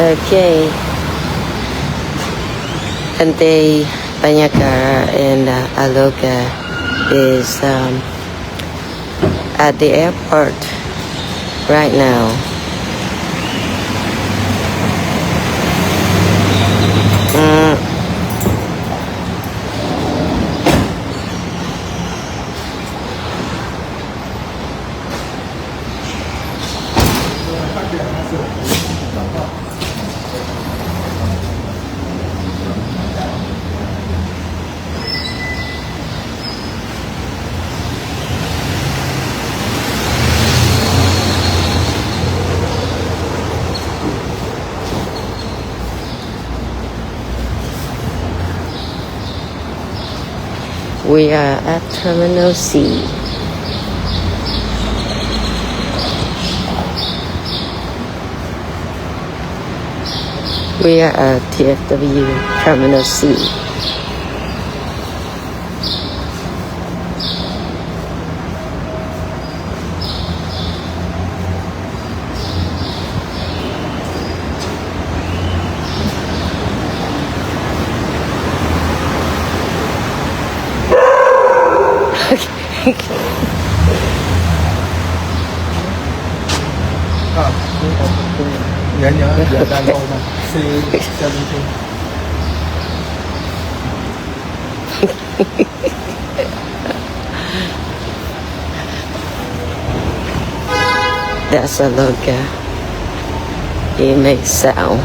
Okay. Ante Pannakara and Aloka is at the airport right now. We are at Terminal C. We are at TFW Terminal C. Dạ đang ngồi nè, C17. That's Aloka. He makes sound.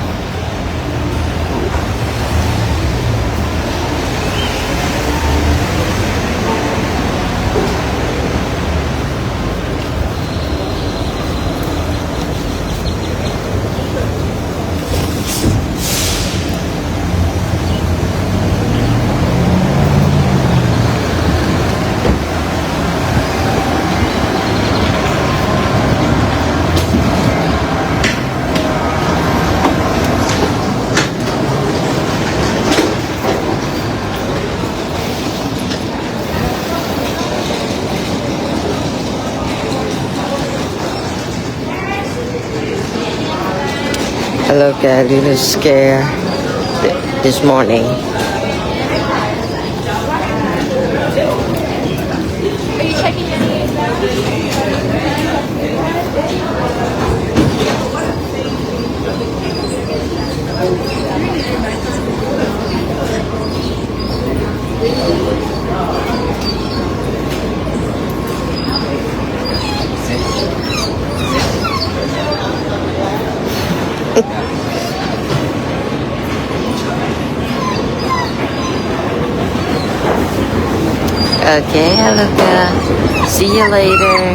Aloka a little scared this morning. Are you checking in? Okay, Aloka. See you later.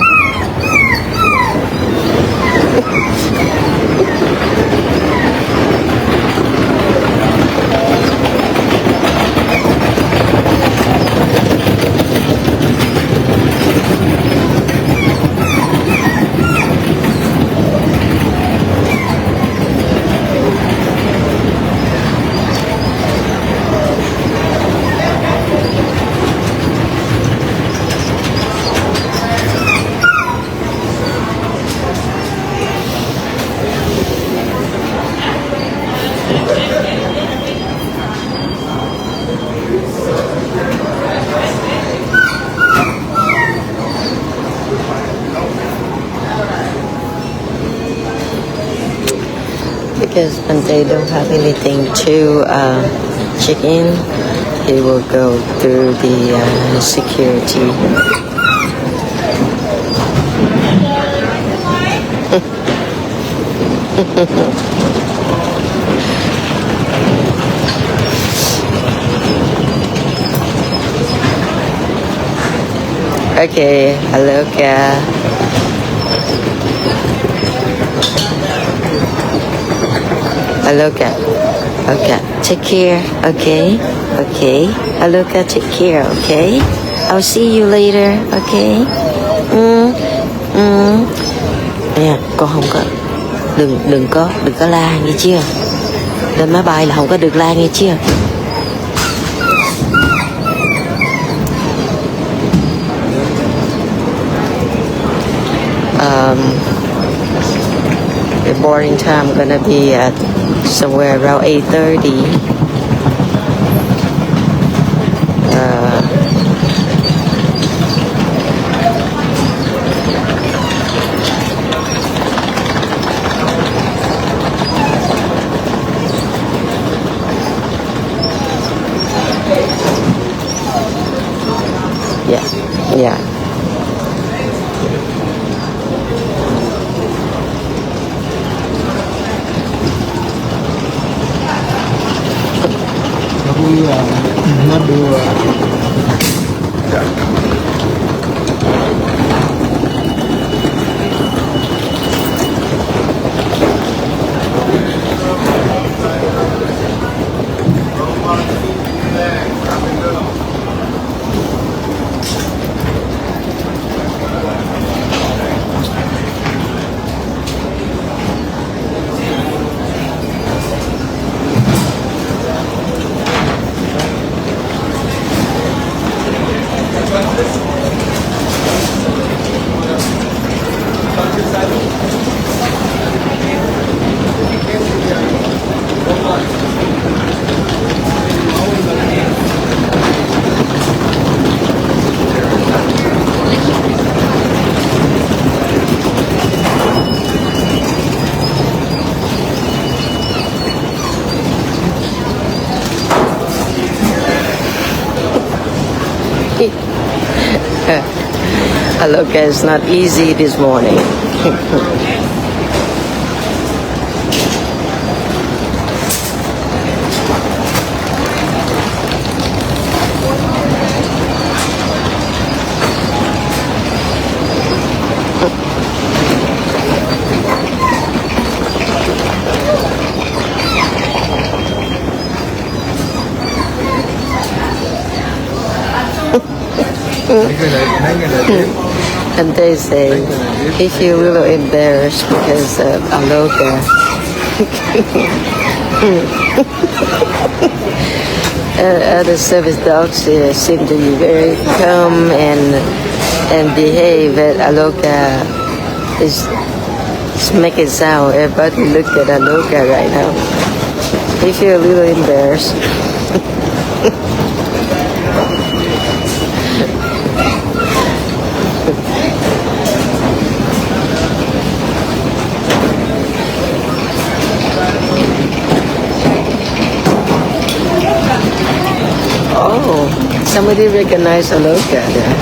Because when they don't have anything to check in, he will go through the security. Okay, Aloka. Aloka, okay, take care, okay, okay. Aloka, take care, okay. I'll see you later, okay. Nè, con không có, đừng có la nghe chưa? Lên máy bay là không có được la nghe chưa? The boarding time gonna be at somewhere around 8:30. Yeah. Nó đưa Aloka is not easy this morning. And they say he feel a little embarrassed because of Aloka. Other service dogs seem to be very calm and behave. But Aloka is making sound. Everybody look at Aloka right now. He feel a little embarrassed. Oh, somebody recognized Aloka there.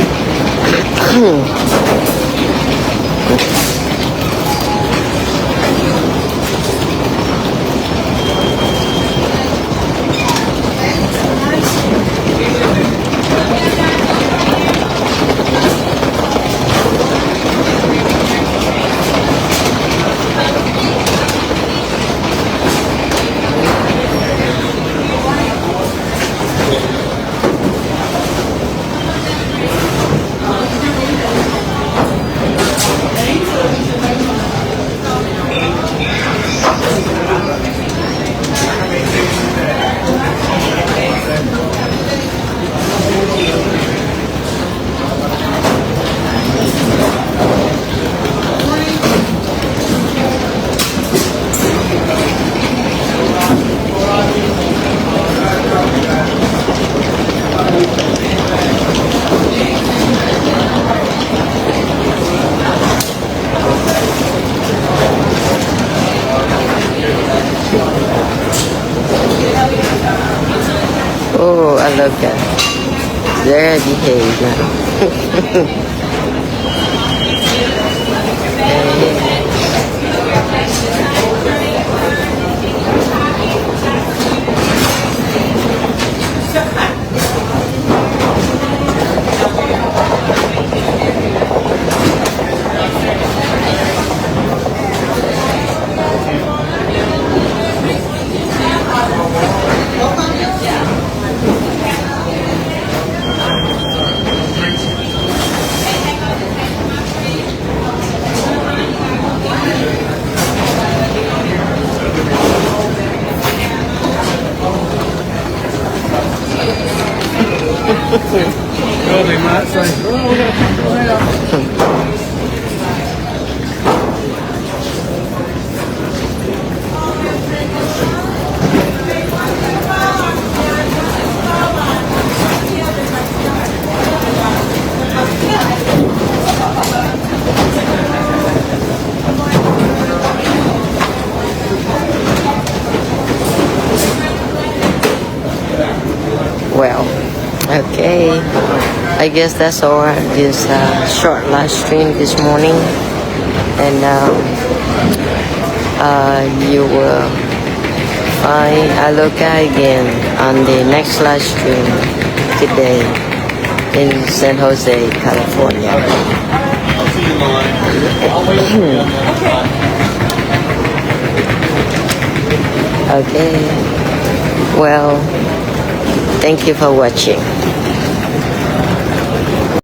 Oh, Aloka. Very behaved now. guess that's all. This short live stream this morning, and you will find Aloka again on the next live stream today in San Jose, California. Okay. Well, thank you for watching.